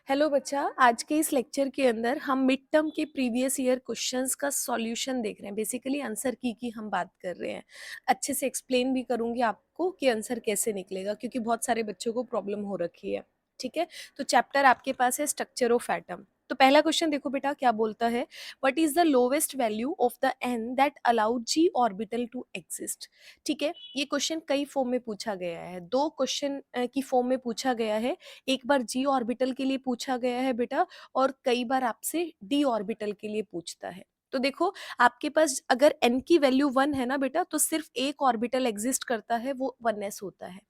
Hello बच्चा, आज के इस लेक्चर के अंदर हम मिड टर्म के प्रीवियस ईयर क्वेश्चंस का सॉल्यूशन देख रहे हैं। बेसिकली आंसर की हम बात कर रहे हैं। अच्छे से एक्सप्लेन भी करूंगी आपको कि आंसर कैसे निकलेगा, क्योंकि बहुत सारे बच्चों को प्रॉब्लम हो रखी है। ठीक है, तो चैप्टर आपके पास है स्ट्रक्चर ऑफ एटम। तो पहला क्वेश्चन देखो बेटा, क्या बोलता है, what is the lowest value of the n that allowed g orbital to exist. ठीक है, ये क्वेश्चन कई फॉर्म में पूछा गया है, दो क्वेश्चन की फॉर्म में पूछा गया है। एक बार जी ऑर्बिटल के लिए पूछा गया है बेटा, और कई बार आपसे डी ऑर्बिटल के लिए पूछता है। तो देखो, आपके पास अगर n की वैल्यू 1 है ना बेटा, तो सिर्फ एक ऑर्बिटल एग्जिस्ट करता है, वो 1s होता है।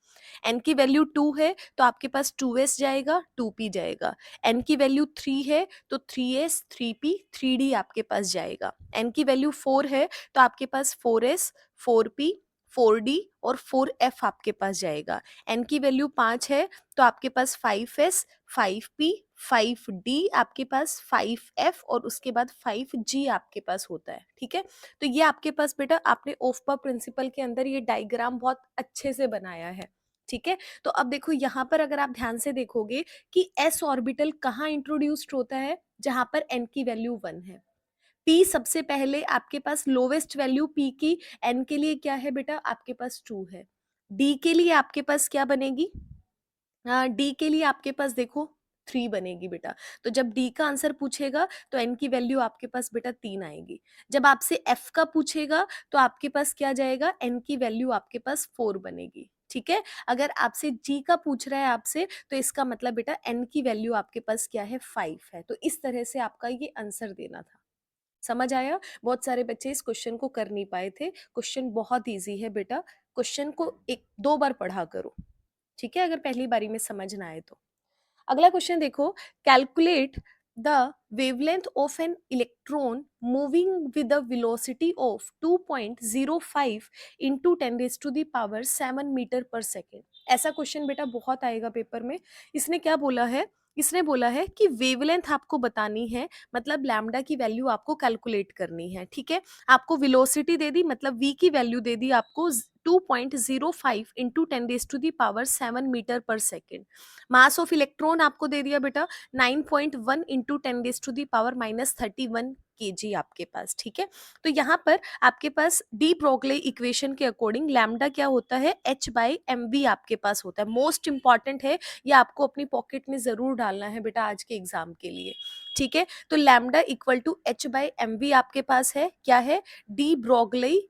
n की वैल्यू 2 है तो आपके पास 2s जाएगा, 2p जाएगा। n की वैल्यू 3 है तो 3s, 3p, 3d आपके पास जाएगा। n की वैल्यू 4 है तो आपके पास 4s, 4p, 4d और 4f आपके पास जाएगा। n की वैल्यू 5 है तो आपके पास 5s, 5p, 5d, आपके पास 5f और उसके बाद 5g आपके पास होता है। ठीक है, तो ये आपके पास बेटा, आपने ओफ्पा प्रिंसिपल के अंदर ये डायग्राम बहुत अच्छे से बनाया है। ठीक है, तो अब देखो यहाँ पर अगर आप ध्यान से देखोगे कि s ऑर्बिटल कहाँ इंट्रोड्यूस्ड होता है, जहां पर n की वैल्यू 1 है। p सबसे पहले आपके पास लोवेस्ट वैल्यू p की n के लिए क्या है बेटा, आपके पास 2 है। d के लिए आपके पास क्या बनेगी, डी के लिए आपके पास देखो 3 बनेगी बेटा। तो जब डी का आंसर पूछेगा तो एन की वैल्यू आपके पास बेटा 3 आएगी। जब आपसे एफ का पूछेगा तो आपके पास क्या जाएगा, एन की वैल्यू आपके पास 4 बनेगी। ठीक है, अगर आपसे जी का पूछ रहा है आपसे, तो इसका मतलब बेटा एन की वैल्यू आपके पास क्या है, 5 है। तो इस तरह से आपका ये आंसर देना था। समझ आया? बहुत सारे बच्चे इस क्वेश्चन को कर नहीं पाए थे। क्वेश्चन बहुत ईजी है बेटा, क्वेश्चन को एक दो बार पढ़ा करो। ठीक है, अगर पहली बारी में समझ ना आए तो। अगला क्वेश्चन देखो, calculate the wavelength of an electron moving with the velocity of 2.05 into 10⁻⁷ metre पर सेकेंड। ऐसा क्वेश्चन बेटा बहुत आएगा पेपर में। इसने क्या बोला है, इसने बोला है कि वेवलेंथ आपको बतानी है, मतलब लैम्डा की वैल्यू आपको कैलकुलेट करनी है। ठीक है, आपको वेलोसिटी दे दी, मतलब v की वैल्यू दे दी आपको 2.05 इंटू 10⁻⁷ मीटर पर सेकेंड। मास ऑफ इलेक्ट्रॉन आपको दे दिया बेटा 9.1 इंटू 10⁻⁻31 kg आपके पास। ठीक है, तो यहाँ पर आपके पास डी ब्रोगली इक्वेशन के अकॉर्डिंग लैम्डा क्या होता है, h/mv आपके पास होता है। मोस्ट इंपॉर्टेंट है, ये आपको अपनी पॉकेट में जरूर डालना है बेटा आज के एग्जाम के लिए। ठीक है, तो लैम्डा इक्वल टू h/mv आपके पास है, क्या है, डी ब्रोगली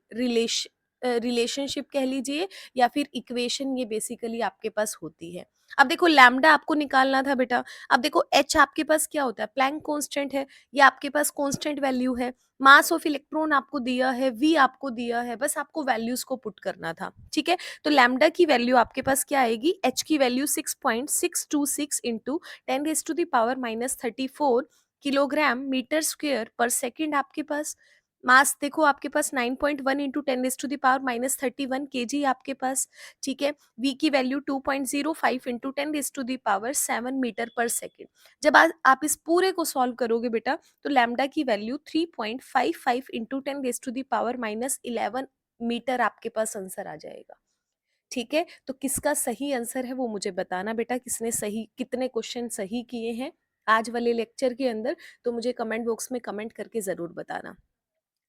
रिलेशनशिप कह लीजिए, या फिर इक्वेशन, ये बेसिकली आपके पास होती है। अब देखो लैम्डा आपको निकालना था बेटा। अब देखो एच आपके पास क्या होता है, प्लैंक कांस्टेंट है, ये आपके पास कांस्टेंट वैल्यू है। मास ऑफ इलेक्ट्रॉन आपको दिया है, वी आपको दिया है, बस आपको वैल्यूज को पुट करना था। ठीक है, तो लैम्डा की वैल्यू आपके पास क्या आएगी, एच की value 6.626 into 10⁻⁻34 kilogram metre square पर सेकेंड आपके पास। मास देखो आपके पास 9.1 इंटू 10⁻⁻31 kg आपके पास। ठीक है, v की वैल्यू 2.05 इंटू 10⁻⁷ मीटर पर सेकेंड। जब आप इस पूरे को सॉल्व करोगे बेटा, तो लैम्डा की वैल्यू 3.55 इंटू 10⁻⁻11 मीटर आपके पास आंसर आ जाएगा। ठीक है, तो किसका सही आंसर है वो मुझे बताना बेटा, किसने सही, कितने क्वेश्चन सही किए हैं आज वाले लेक्चर के अंदर, तो मुझे कमेंट बॉक्स में कमेंट करके जरूर बताना।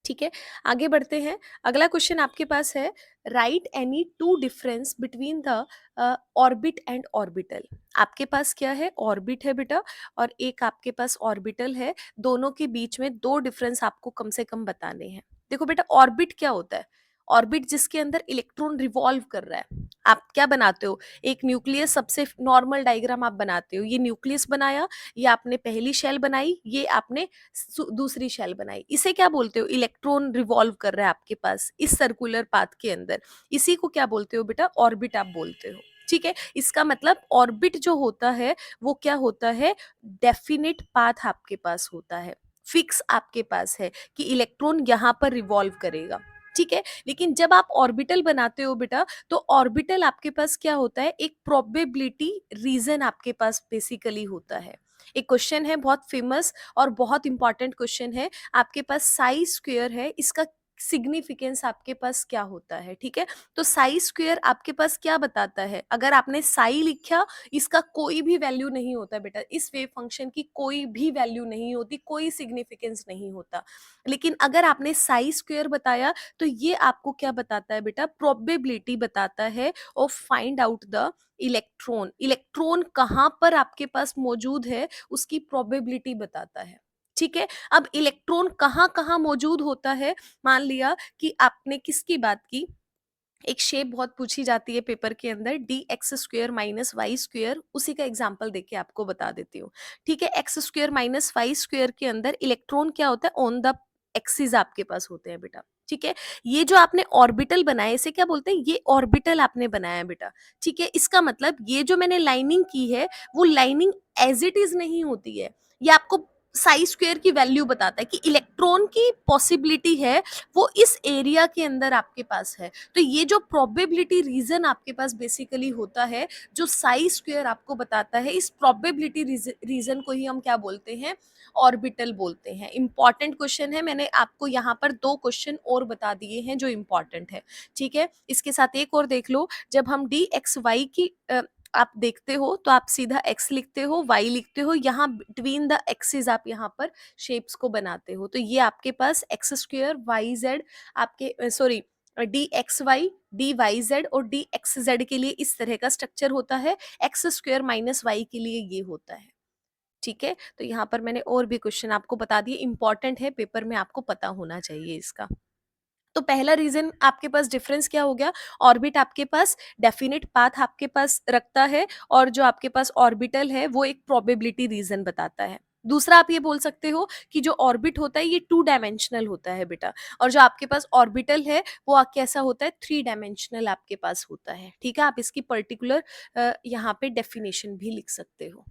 ठीक है, आगे बढ़ते हैं। अगला क्वेश्चन आपके पास है, right any two difference between the orbit and orbital. आपके पास क्या है, ऑर्बिट है बेटा, और एक आपके पास ऑर्बिटल है। दोनों के बीच में दो डिफरेंस आपको कम से कम बताने हैं। देखो बेटा, ऑर्बिट क्या होता है, ऑर्बिट जिसके अंदर इलेक्ट्रॉन रिवॉल्व कर रहा है। आप क्या बनाते हो, एक न्यूक्लियस, सबसे नॉर्मल डायग्राम आप बनाते हो, ये न्यूक्लियस बनाया, ये आपने पहली शेल बनाई, ये आपने दूसरी शेल बनाई। इसे क्या बोलते हो, इलेक्ट्रॉन रिवॉल्व कर रहा है आपके पास इस सर्कुलर पाथ के अंदर, इसी को क्या बोलते हो बेटा, ऑर्बिट आप बोलते हो। ठीक है, इसका मतलब ऑर्बिट जो होता है वो क्या होता है, डेफिनेट पाथ आपके पास होता है, फिक्स आपके पास है कि इलेक्ट्रॉन यहाँ पर रिवॉल्व करेगा। ठीक है, लेकिन जब आप ऑर्बिटल बनाते हो बेटा, तो ऑर्बिटल आपके पास क्या होता है, एक प्रोबेबिलिटी रीजन आपके पास बेसिकली होता है। एक क्वेश्चन है बहुत फेमस और बहुत इंपॉर्टेंट क्वेश्चन है, आपके पास साई स्क्वायर है, इसका सिग्निफिकेंस आपके पास क्या होता है, ठीक है। तो साई स्क्वायर आपके पास क्या बताता है, अगर आपने साई लिखा, इसका कोई भी वैल्यू नहीं होता बेटा, इस वेव फंक्शन की कोई भी वैल्यू नहीं होती, कोई सिग्निफिकेंस नहीं होता। लेकिन अगर आपने साई स्क्वायर बताया, तो ये आपको क्या बताता है बेटा, प्रोबेबिलिटी बताता है of find out the electron. Electron कहाँ पर आपके पास मौजूद है, उसकी प्रोबेबिलिटी बताता है, ठीक है। अब इलेक्ट्रॉन कहाँ कहाँ मौजूद होता है, मान लिया कि आपने किसकी बात की, एक शेप बहुत पूछी जाती है पेपर के अंदर, d x square minus y square, उसी का एग्जाम्पल देके आपको बता देती हूँ, ठीक है। X square minus y square के अंदर इलेक्ट्रॉन क्या होता है, ऑन द एक्सिस आपके पास होते हैं बेटा, ठीक है। ये जो आपने ऑर्बिटल बनाया, इसे क्या बोलते हैं, ये ऑर्बिटल आपने बनाया बेटा, ठीक है। इसका मतलब ये जो मैंने लाइनिंग की है, वो लाइनिंग एज इट इज नहीं होती है, ये आपको साई स्क्वेयर की वैल्यू बताता है कि इलेक्ट्रॉन की पॉसिबिलिटी है वो इस एरिया के अंदर आपके पास है। तो ये जो प्रोबेबिलिटी रीजन आपके पास बेसिकली होता है, जो साई स्क्वायर आपको बताता है, इस प्रोबेबिलिटी रीजन को ही हम क्या बोलते हैं, ऑर्बिटल बोलते हैं। इंपॉर्टेंट क्वेश्चन है, मैंने आपको यहाँ पर 2 क्वेश्चन और बता दिए हैं जो इंपॉर्टेंट है, ठीक है। इसके साथ एक और देख लो, जब हम डी एक्स वाई की आप देखते हो तो आप सीधा x लिखते हो, y लिखते हो, यहाँ बिटवीन द एक्सिस आप यहाँ पर शेप्स को बनाते हो, तो ये आपके पास एक्स स्क्वायर वाई जेड, आपके sorry d x y, d y z और डी एक्स जेड के लिए इस तरह का स्ट्रक्चर होता है, एक्स स्क्वायर माइनस वाई के लिए ये होता है, ठीक है। तो यहाँ पर मैंने और भी क्वेश्चन आपको बता दिए, इंपॉर्टेंट है, पेपर में आपको पता होना चाहिए इसका। तो पहला रीजन आपके पास डिफरेंस क्या हो गया, ऑर्बिट आपके पास डेफिनेट पाथ आपके पास रखता है, और जो आपके पास ऑर्बिटल है वो एक प्रोबेबिलिटी रीजन बताता है। दूसरा आप ये बोल सकते हो कि जो ऑर्बिट होता है ये 2 डायमेंशनल होता है बेटा, और जो आपके पास ऑर्बिटल है वो कैसा होता है, 3 डायमेंशनल आपके पास होता है, ठीक है। आप इसकी पर्टिकुलर यहाँ पे डेफिनेशन भी लिख सकते हो।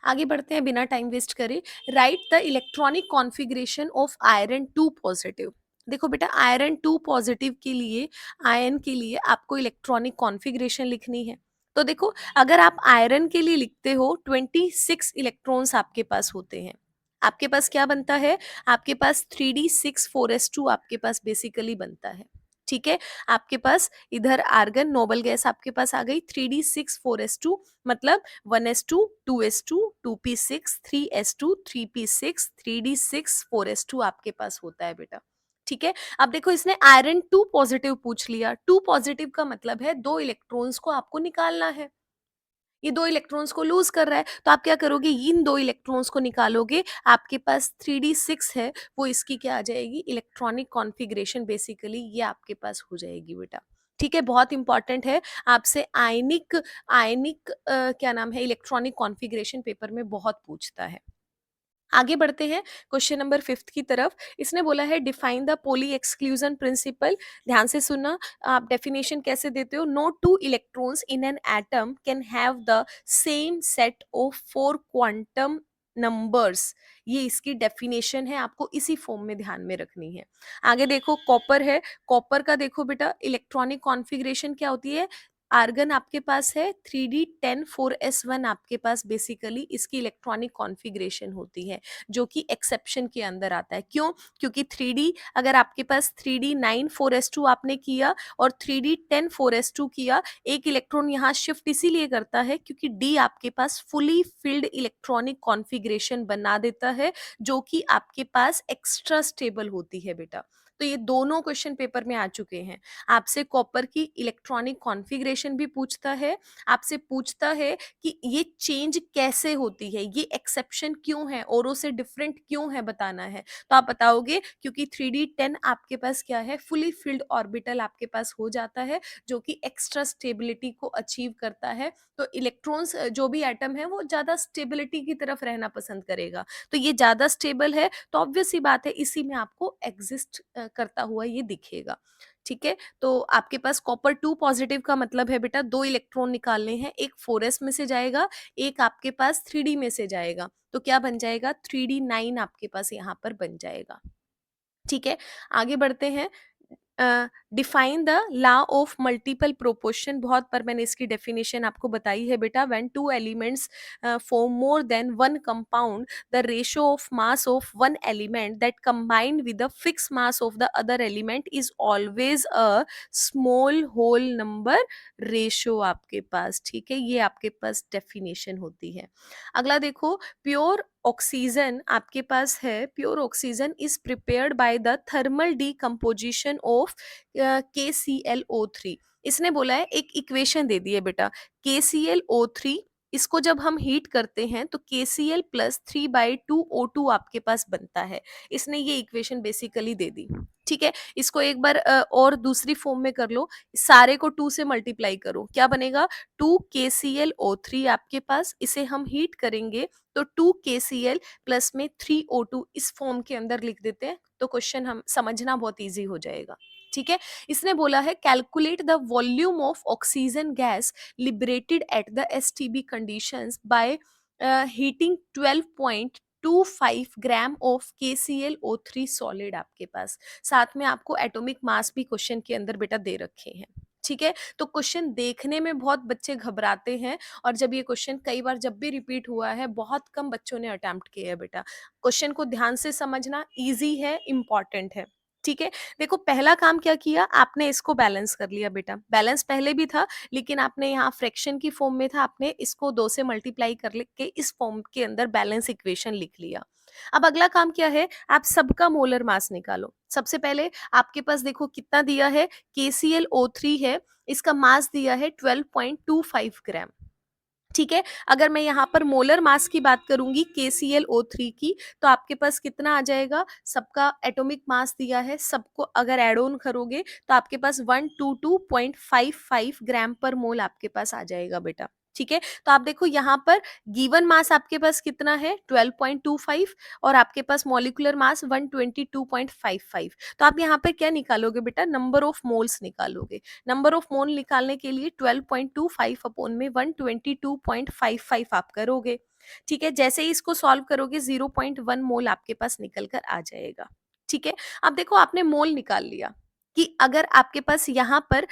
आगे बढ़ते हैं बिना टाइम वेस्ट करे, right the electronic configuration of iron 2 positive. देखो बेटा, आयरन 2 पॉजिटिव के लिए, आयन के लिए आपको इलेक्ट्रॉनिक कॉन्फ़िगरेशन लिखनी है। तो देखो, अगर आप आयरन के लिए लिखते हो, 26 इलेक्ट्रॉन्स आपके पास होते हैं। आपके पास क्या बनता है, आपके पास 3d6 4s2 आपके पास बेसिकली बनता है, ठीक है। आपके पास इधर आर्गन नोबल गैस आपके पास आ गई, 3d6 4s2, मतलब 1s2 2s2 2p6 3s2 3p6 3d6 4s2 आपके पास होता है बेटा, ठीक है। अब देखो, इसने आयरन 2 पॉजिटिव पूछ लिया, 2 पॉजिटिव का मतलब है 2 इलेक्ट्रॉन्स को आपको निकालना है, ये 2 इलेक्ट्रॉन्स को लूज कर रहा है, तो आप क्या करोगे, इन 2 इलेक्ट्रॉन्स को निकालोगे, आपके पास 3d6 है, वो इसकी क्या आ जाएगी, इलेक्ट्रॉनिक कॉन्फ़िगरेशन बेसिकली ये आपके पास हो जाएगी बेटा, ठीक है। बहुत इंपॉर्टेंट है, आपसे आयनिक आयनिक क्या नाम है, इलेक्ट्रॉनिक कॉन्फ़िगरेशन पेपर में बहुत पूछता है। आगे बढ़ते हैं क्वेश्चन नंबर 5 की तरफ। इसने बोला है define the Pauli exclusion principle. ध्यान से सुनना, आप डेफिनेशन कैसे देते हो, no two electrons in an atom can have the same set of 4 quantum numbers. ये इसकी डेफिनेशन है, आपको इसी फॉर्म में ध्यान में रखनी है। आगे देखो, कॉपर है, कॉपर का देखो बेटा, इलेक्ट्रॉनिक कॉन्फ़िगरेशन क्या होती है, आर्गन आपके पास है, 3d10 4s1 आपके पास बेसिकली इसकी इलेक्ट्रॉनिक कॉन्फ़िगरेशन होती है, जो कि एक्सेप्शन के अंदर आता है। क्यों? क्योंकि 3d, अगर आपके पास 3d9 4s2 आपने किया और 3d10 4s2 किया, एक इलेक्ट्रॉन यहाँ शिफ्ट इसीलिए करता है क्योंकि d आपके पास फुली फिल्ड इलेक्ट्रॉनिक कॉन्फ़िगरेशन बना देता है, जो कि आपके पास एक्स्ट्रा स्टेबल होती है बेटा। तो ये दोनों क्वेश्चन पेपर में आ चुके हैं। आपसे कॉपर की इलेक्ट्रॉनिक कॉन्फ़िगरेशन भी पूछता है, आपसे पूछता है कि ये चेंज कैसे होती है, ये एक्सेप्शन क्यों है, औरों से डिफरेंट क्यों है, बताना है। तो आप बताओगे क्योंकि 3d10 आपके पास क्या है, फुली फिल्ड ऑर्बिटल आपके पास हो जाता है, जो कि एक्स्ट्रा स्टेबिलिटी को अचीव करता है। तो इलेक्ट्रॉन्स जो भी एटम है वो ज़्यादा स्टेबिलिटी की तरफ रहना पसंद करेगा, तो ये ज़्यादा स्टेबल है, तो ऑब्वियस सी बात है इसी में आपको एग्जिस्ट करता हुआ ये दिखेगा, ठीक है। तो आपके पास कॉपर 2 पॉजिटिव का मतलब है बेटा 2 इलेक्ट्रॉन निकालने हैं, एक 4s में से जाएगा, एक आपके पास 3d में से जाएगा, तो क्या बन जाएगा, 3d9 आपके पास यहाँ पर बन जाएगा, ठीक है। आगे बढ़ते हैं, define the law of multiple proportion, बहुत बार मैंने इसकी डेफिनेशन आपको बताई है बेटा. When two elements form more than one compound, the ratio of mass of one element that combined with the fix mass of the other element is always a small whole number ratio आपके पास. ठीक है, ये आपके पास definition होती है. अगला देखो, प्योर ऑक्सीजन आपके पास है. Pure oxygen is prepared by the thermal decomposition of KClO3. इसने बोला है, एक इक्वेशन दे दी है बेटा, KClO3, इसको जब हम हीट करते हैं तो KCl प्लस 3/2O2 आपके पास बनता है. इसने ये इक्वेशन बेसिकली दे दी. ठीक है, इसको एक बार और दूसरी फॉर्म में कर लो. सारे को 2 से मल्टीप्लाई करो, क्या बनेगा? 2KClO3 आपके पास, इसे हम हीट करेंगे तो 2KCl प्लस में 3O2 इस फॉर्म के अंदर लिख देते हैं, तो क्वेश्चन हम समझना बहुत इजी हो जाएगा. ठीक है, इसने बोला है calculate the volume of oxygen gas liberated at the STB conditions by heating 12.25 gram of KClO3 solid आपके पास. साथ में आपको एटॉमिक मास भी क्वेश्चन के अंदर बेटा दे रखे हैं. ठीक है, तो क्वेश्चन देखने में बहुत बच्चे घबराते हैं, और जब ये क्वेश्चन कई बार जब भी रिपीट हुआ है, बहुत कम बच्चों ने अटेम्प्ट किया है बेटा. क्वेश्चन को ध्यान से समझना, इजी है, इंपॉर्टेंट है. ठीक है, देखो पहला काम क्या किया आपने, इसको बैलेंस कर लिया बेटा. बैलेंस पहले भी था, लेकिन आपने यहाँ फ्रैक्शन की फॉर्म में था, आपने इसको 2 से मल्टीप्लाई कर के इस फॉर्म के अंदर बैलेंस इक्वेशन लिख लिया. अब अगला काम क्या है, आप सबका मोलर मास निकालो. सबसे पहले आपके पास देखो कितना दिया है, KClO3 है, इसका मास दिया है 12.25 ग्राम. ठीक है, अगर मैं यहाँ पर मोलर मास की बात करूंगी KClO3 की, तो आपके पास कितना आ जाएगा, सबका एटॉमिक मास दिया है, सबको अगर एड ऑन करोगे तो आपके पास 122.55 ग्राम पर मोल आपके पास आ जाएगा बेटा. ठीक है, तो आप देखो यहाँ पर गिवन मास आपके पास कितना है, 12.25, और आपके पास मॉलिक्यूलर मास 122.55. तो आप यहाँ पर क्या निकालोगे बेटा, नंबर ऑफ मोल्स निकालोगे. नंबर ऑफ मोल निकालने के लिए 12.25 अपॉन में 122.55 आप करोगे. ठीक है, जैसे ही इसको सॉल्व करोगे 0.1 मोल आपके पास निकल कर आ जाएगा. ठीक है, अब देखो आपने मोल निकाल लिया कि अगर आपके पास यहाँ पर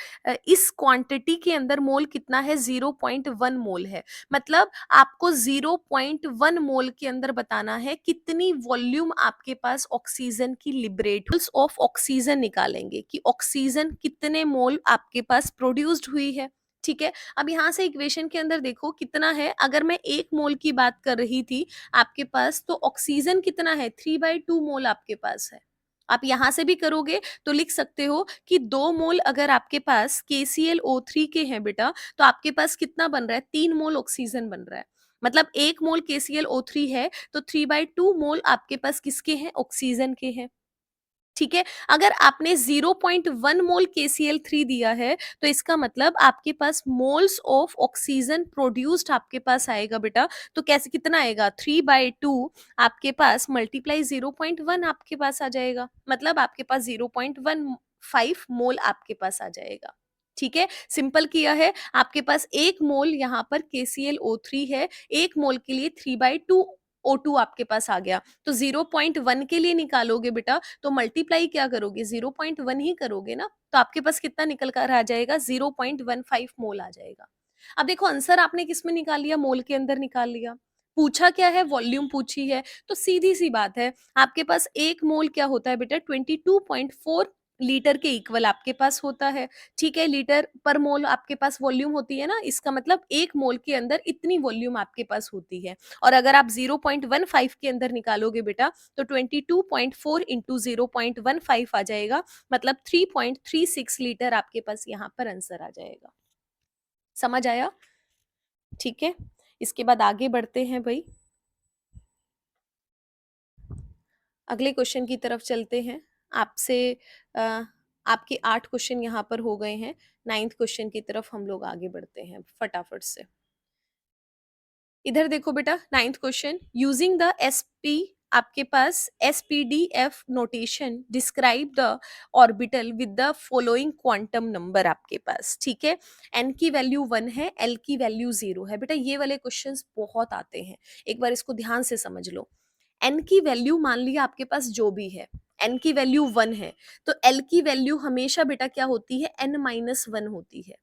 इस क्वांटिटी के अंदर मोल कितना है, 0.1 मोल है. मतलब आपको 0.1 मोल के अंदर बताना है कितनी वॉल्यूम आपके पास ऑक्सीजन की लिबरेट ऑफ ऑक्सीजन निकालेंगे, कि ऑक्सीजन कितने मोल आपके पास प्रोड्यूस्ड हुई है. ठीक है, अब यहाँ से इक्वेशन के अंदर देखो कितना है, अगर मैं 1 मोल की बात कर रही थी आपके पास, तो ऑक्सीजन कितना है, 3/2 मोल आपके पास है. आप यहाँ से भी करोगे तो लिख सकते हो कि 2 मोल अगर आपके पास KClO3 के हैं बेटा, तो आपके पास कितना बन रहा है, 3 मोल ऑक्सीजन बन रहा है. मतलब 1 मोल KClO3 है तो 3/2 मोल आपके पास किसके हैं, ऑक्सीजन के हैं. ठीक है, अगर आपने 0.1 मोल KCl3 दिया है, तो इसका मतलब आपके पास मोल्स ऑफ ऑक्सीजन प्रोड्यूस्ड आपके पास आएगा बेटा. तो कैसे, कितना आएगा, 3/2 आपके पास मल्टीप्लाई 0.1 आपके पास आ जाएगा. मतलब आपके पास 0.15 मोल आपके पास आ जाएगा. ठीक है, सिंपल किया है. आपके पास 1 मोल यहाँ पर KClO3 है, 1 मोल के लिए 3/2 O2 आपके पास आ गया. तो 0.1 के लिए निकालोगे बेटा, तो मल्टीप्लाई क्या करोगे, 0.1 ही करोगे ना, तो आपके पास कितना निकल कर आ जाएगा, 0.15 मोल आ जाएगा. अब देखो आंसर आपने किस में निकाल लिया, मोल के अंदर निकाल लिया. पूछा क्या है, वॉल्यूम पूछी है, तो सीधी सी बात है, आपके पास 1 मोल क्या होता है बेटा, 22.4 लीटर के इक्वल आपके पास होता है. ठीक है, लीटर पर मोल आपके पास वॉल्यूम होती है ना, इसका मतलब 1 मोल के अंदर इतनी वॉल्यूम आपके पास होती है. और अगर आप 0.15 के अंदर निकालोगे बेटा, तो 22.4 इंटू 0.15 आ जाएगा. मतलब 3.36 लीटर आपके पास यहाँ पर आंसर आ जाएगा. समझ आया? ठीक है, इसके बाद आगे बढ़ते हैं भाई, अगले क्वेश्चन की तरफ चलते हैं. आपसे अ, आपके 8 क्वेश्चन यहाँ पर हो गए हैं. 9th क्वेश्चन की तरफ हम लोग आगे बढ़ते हैं फटाफट से. इधर देखो बेटा, 9th question, using the SP, आपके पास SPDF notation describe the orbital with the following quantum number आपके पास. ठीक है, n की वैल्यू 1 है, l की वैल्यू 0 है. बेटा ये वाले क्वेश्चंस बहुत आते हैं, एक बार इसको ध्यान से समझ लो. n की वैल्यू मान लिया आपके पास जो भी है, एन की वैल्यू 1 है, तो एल की वैल्यू हमेशा बेटा क्या होती है, एन माइनस 1 होती है।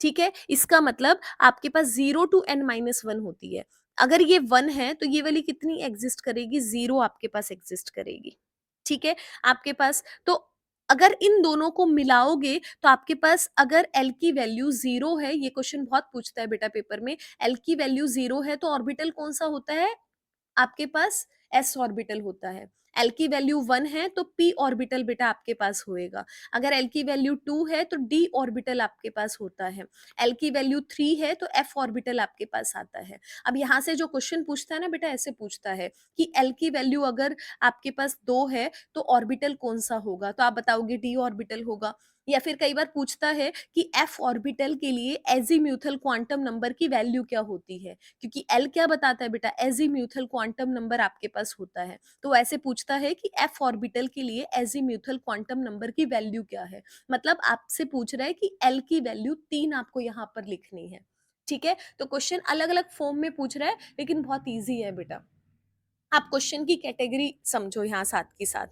ठीक है, इसका मतलब आपके पास 0 टू n माइनस 1 होती है। अगर ये 1 है तो ये वाली कितनी एग्जिस्ट करेगी, 0 आपके पास एग्जिस्ट करेगी। ठीक है, आपके पास तो अगर इन दोनों को मिलाओगे तो आपके पास अगर l की वैल्यू 0 है, ये क्वेश्चन बहुत पूछता है बेटा पेपर में, l की वैल्यू 0 है तो ऑर्बिटल कौन सा होता है आपके पास, एस ऑर्बिटल होता है। एल की वैल्यू 1 है तो पी ऑर्बिटल बेटा आपके पास होएगा। अगर एल की वैल्यू 2 है तो डी ऑर्बिटल आपके पास होता है। एल की वैल्यू 3 है तो एफ ऑर्बिटल आपके पास आता है। अब यहाँ से जो क्वेश्चन पूछता है ना बेटा, ऐसे पूछता है कि एल की वैल्यू अगर आपके पास 2 है तो ऑर्बिटल कौन सा होगा, तो आप बताओगे डी ऑर्बिटल होगा। या फिर कई बार पूछता है कि एफ ऑर्बिटल के लिए एजीम्यूथल क्वांटम नंबर की वैल्यू क्या होती है, क्योंकि एल क्या बताता है बेटा, एजीम्यूथल क्वांटम नंबर आपके पास होता है। तो ऐसे पूछता है कि एफ ऑर्बिटल के लिए एजीम्यूथल क्वांटम नंबर की वैल्यू क्या है। मतलब आपसे पूछ रहा है कि एल की वैल्यू 3 आपको यहाँ पर लिखनी है। ठीक है, तो क्वेश्चन अलग अलग फॉर्म में पूछ रहा है, लेकिन बहुत ईजी है बेटा। आप क्वेश्चन की कैटेगरी समझो यहाँ साथ के साथ।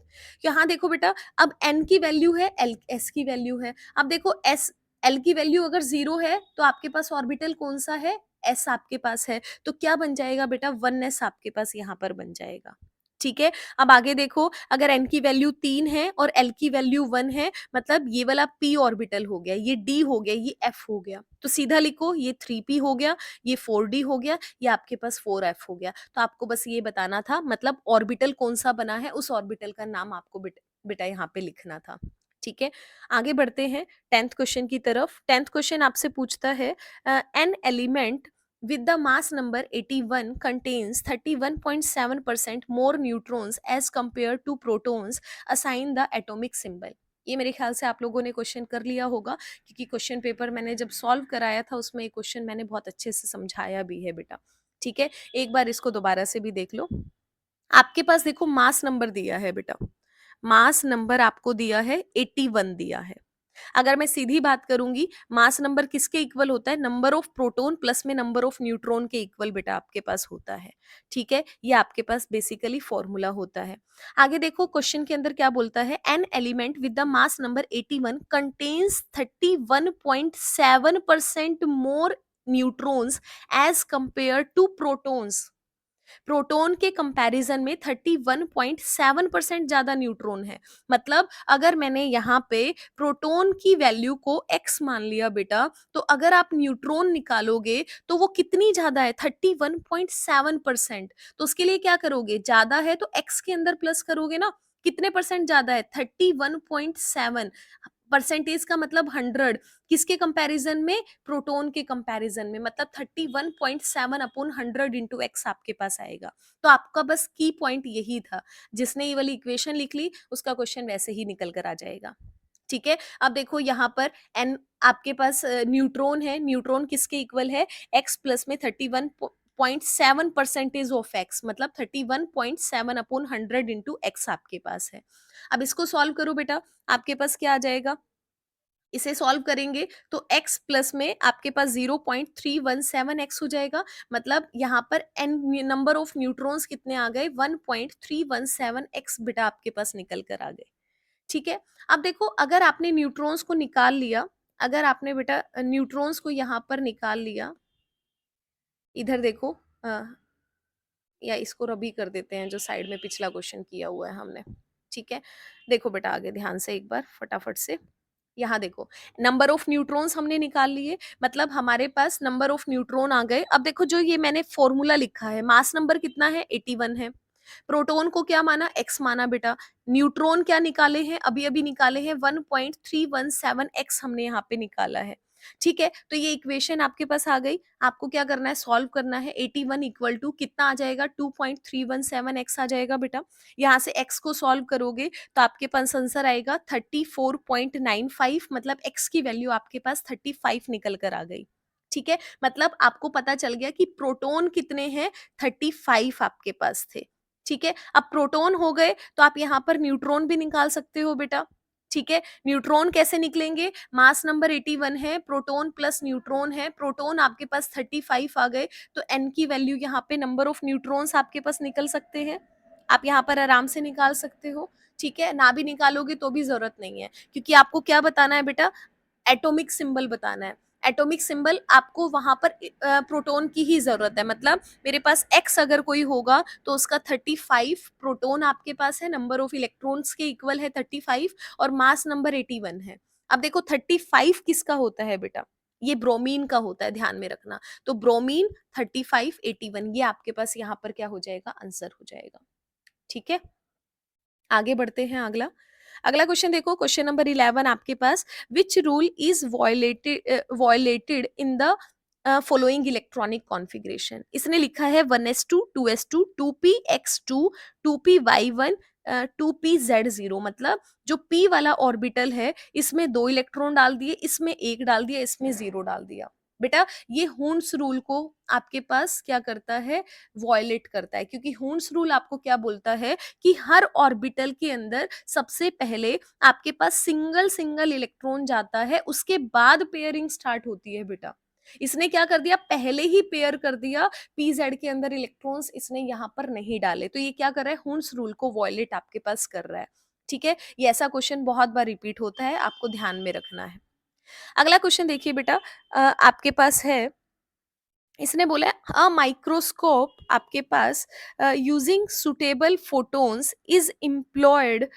यहाँ देखो बेटा, अब एन की वैल्यू है, एल एस की वैल्यू है। अब देखो एस, एल की वैल्यू अगर 0 है तो आपके पास ऑर्बिटल कौन सा है, एस आपके पास है। तो क्या बन जाएगा बेटा, 1s आपके पास यहाँ पर बन जाएगा। ठीक है, अब आगे देखो, अगर एन की वैल्यू 3 है और एल की वैल्यू 1 है, मतलब ये वाला पी ऑर्बिटल हो गया, ये डी हो गया, ये एफ हो गया। तो सीधा लिखो, ये 3p हो गया, ये 4d हो गया, ये आपके पास 4f हो गया। तो आपको बस ये बताना था, मतलब ऑर्बिटल कौन सा बना है, उस ऑर्बिटल का नाम आपको बेटा यहाँ पे लिखना था। ठीक है, आगे बढ़ते हैं 10th क्वेश्चन की तरफ। 10th क्वेश्चन आपसे पूछता है, an element with the mass number 81 contains 31.7% more neutrons as compared to protons, assign the atomic symbol। ये मेरे ख्याल से आप लोगों ने क्वेश्चन कर लिया होगा, क्योंकि क्वेश्चन पेपर मैंने जब सॉल्व कराया था उसमें एक क्वेश्चन मैंने बहुत अच्छे से समझाया भी है बेटा। ठीक है, एक बार इसको दोबारा से भी देख लो। आपके पास देखो मास नंबर दिया है बेटा, मास नंबर आपको दिया है 81 दिया है। अगर मैं सीधी बात करूंगी, मास नंबर किसके इक्वल होता है, नंबर ऑफ प्रोटॉन प्लस में नंबर ऑफ न्यूट्रॉन के इक्वल बेटा आपके पास होता है। ठीक है, ये आपके पास बेसिकली फॉर्मूला होता है। आगे देखो क्वेश्चन के अंदर क्या बोलता है, an element with the mass number 81 contains 31.7% more neutrons as compare to protons. Proton के कंपैरिजन में 31.7% ज्यादा न्यूट्रॉन है। मतलब अगर मैंने यहाँ पे प्रोटॉन की वैल्यू को x मान लिया बेटा, तो अगर आप न्यूट्रॉन निकालोगे तो वो कितनी ज्यादा है, 31.7%। तो उसके लिए क्या करोगे, ज्यादा है तो x के अंदर प्लस करोगे ना, कितने परसेंट ज्यादा है, 31.7। परसेंटेज का मतलब 100, किसके कंपैरिजन में, प्रोटॉन के कंपैरिजन में, मतलब 31.7 अपॉन 100 इंटू एक्स आपके पास आएगा। तो आपका बस की पॉइंट यही था, जिसने ये वाली इक्वेशन लिख ली उसका क्वेश्चन वैसे ही निकल कर आ जाएगा। ठीक है, अब देखो यहाँ पर एन आपके पास न्यूट्रॉन है, न्यूट्रॉन किसके इक्वल है, एक्स प्लस में 31.7 परसेंटेज ऑफ एक्स, मतलब 31.7 अपॉन 100 इंटू एक्स आपके पास है। अब इसको सॉल्व करो बेटा, आपके पास क्या आ जाएगा, इसे सॉल्व करेंगे तो x प्लस में आपके पास 0.317x हो जाएगा। मतलब यहाँ पर n नंबर ऑफ न्यूट्रॉन्स कितने आ गए, 1.317x बेटा आपके पास निकल कर आ गए। ठीक है, अब देखो अगर आपने न्यूट्रॉन्स को निकाल लिया, अगर आपने बेटा न्यूट्रॉन्स को यहाँ पर निकाल लिया, इधर देखो, या इसको रबी कर देते हैं जो साइड में पिछला क्वेश्चन किया हुआ है हमने। ठीक है, देखो बेटा आगे ध्यान से एक बार फटाफट से, यहाँ देखो नंबर ऑफ न्यूट्रॉन्स हमने निकाल लिए, मतलब हमारे पास नंबर ऑफ न्यूट्रॉन आ गए। अब देखो जो ये मैंने फॉर्मूला लिखा है, मास नंबर कितना है, 81 है। प्रोटॉन को क्या माना, एक्स माना बेटा। न्यूट्रॉन क्या निकाले हैं, अभी अभी निकाले हैं, 1.317 एक्स हमने यहाँ पे निकाला है। ठीक है, तो ये इक्वेशन आपके पास आ गई। आपको क्या करना है, सॉल्व करना है। 81 इक्वल टू कितना आ जाएगा, 2.317 एक्स आ जाएगा बेटा। यहाँ से एक्स को सॉल्व करोगे तो आपके पास आंसर आएगा 34.95, मतलब एक्स की वैल्यू आपके पास 35 निकल कर आ गई। ठीक है, मतलब आपको पता चल गया कि प्रोटॉन कितने हैं, 35 आपके पास थे। ठीक है, अब प्रोटॉन हो गए तो आप यहाँ पर न्यूट्रॉन भी निकाल सकते हो बेटा। ठीक है, न्यूट्रॉन कैसे निकलेंगे, मास नंबर 81 है, प्रोटॉन प्लस न्यूट्रॉन है, प्रोटॉन आपके पास 35 आ गए, तो एन की वैल्यू यहाँ पे नंबर ऑफ न्यूट्रॉन्स आपके पास निकल सकते हैं। आप यहाँ पर आराम से निकाल सकते हो, ठीक है? ना भी निकालोगे तो भी ज़रूरत नहीं है, क्योंकि आपको क्या बताना है बेटा, एटॉमिक सिंबल बताना है। एटॉमिक सिंबल आपको वहाँ पर प्रोटॉन की ही ज़रूरत है, मतलब मेरे पास X अगर कोई होगा तो उसका 35 प्रोटॉन आपके पास है, नंबर ऑफ इलेक्ट्रॉन्स के इक्वल है 35 और मास नंबर 81 है। अब देखो 35 किसका होता है बेटा? ये ब्रोमीन का होता है, ध्यान में रखना। तो ब्रोमीन 35 81 ये आपके पास यहाँ पर क्या हो जाएगा? आंसर हो जाएगा। ठीक है? आगे बढ़ते हैं अगला। अगला क्वेश्चन देखो, क्वेश्चन नंबर 11 आपके पास, which rule is violated in the following electronic configuration. इसने लिखा है 1s2 2s2 2px2 2py1 2pz0, मतलब जो p वाला ऑर्बिटल है इसमें 2 इलेक्ट्रॉन डाल दिए, इसमें 1 डाल दिया, इसमें 0 डाल दिया। बेटा ये हुन्स रूल को आपके पास क्या करता है? वॉयलेट करता है, क्योंकि हुन्स रूल आपको क्या बोलता है कि हर ऑर्बिटल के अंदर सबसे पहले आपके पास सिंगल सिंगल इलेक्ट्रॉन जाता है, उसके बाद पेयरिंग स्टार्ट होती है बेटा। इसने क्या कर दिया? पहले ही पेयर कर दिया, पीजेड के अंदर इलेक्ट्रॉन्स इसने यहाँ पर नहीं डाले, तो ये क्या कर रहा है? हुन्स रूल को वॉयलेट आपके पास कर रहा है। ठीक है, ये ऐसा क्वेश्चन बहुत बार रिपीट होता है, आपको ध्यान में रखना है। अगला क्वेश्चन देखिए बेटा, आपके पास है, इसने बोला है अ माइक्रोस्कोप आपके पास using suitable photons is employed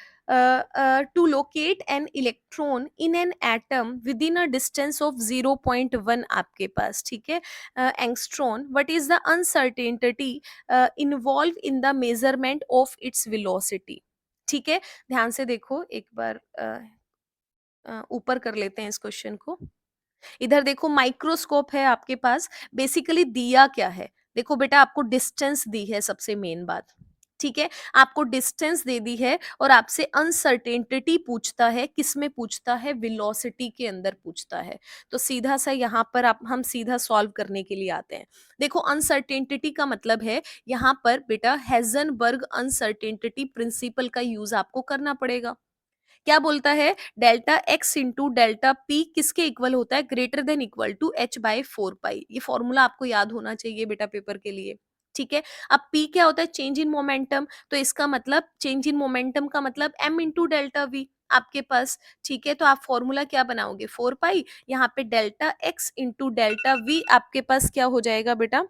to locate an electron in an atom within a distance of 0.1 आपके पास, ठीक है, angstrom, what is the uncertainty involved in the measurement of its velocity. ठीक है, ध्यान से देखो एक बार, ऊपर कर लेते हैं इस क्वेश्चन को। इधर देखो माइक्रोस्कोप है आपके पास, बेसिकली दिया क्या है? देखो बेटा आपको डिस्टेंस दी है, सबसे मेन बात, ठीक है, आपको डिस्टेंस दे दी है और आपसे अनसर्टेनिटी पूछता है, किसमें पूछता है? वेलोसिटी के अंदर पूछता है। तो सीधा सा यहाँ पर आप हम सीधा सॉल्व करने के लिए आते हैं। देखो अनसर्टेनिटी का मतलब है यहाँ पर बेटा हेजनबर्ग अनसर्टेनिटी प्रिंसिपल का यूज आपको करना पड़ेगा। क्या बोलता है? Delta x into delta p किसके इक्वल होता है? Greater than equal to h by 4 pi. ये फॉर्मूला आपको याद होना चाहिए बेटा पेपर के लिए। ठीक है, अब पी क्या होता है? चेंज इन मोमेंटम, तो इसका मतलब चेंज इन मोमेंटम का मतलब एम इंटू डेल्टा वी आपके पास। ठीक है, तो आप फॉर्मूला क्या बनाओगे? 4 पाई, यहाँ पे delta x into delta v आपके पास क्या हो जाएगा बेटा?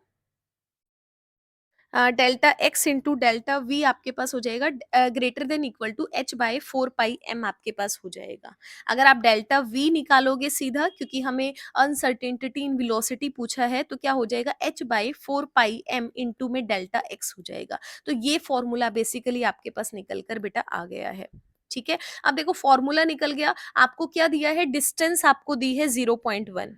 Delta x into delta v आपके पास हो जाएगा greater than equal to h by 4 pi m आपके पास हो जाएगा। अगर आप डेल्टा वी निकालोगे सीधा, क्योंकि हमें अनसर्टेनिटी इन वेलोसिटी पूछा है, तो क्या हो जाएगा? H by 4 pi m into में डेल्टा एक्स हो जाएगा। तो ये फॉर्मूला बेसिकली आपके पास निकल कर बेटा आ गया है। ठीक है, अब देखो फॉर्मूला निकल गया, आपको क्या दिया है? डिस्टेंस आपको दी है 0.1।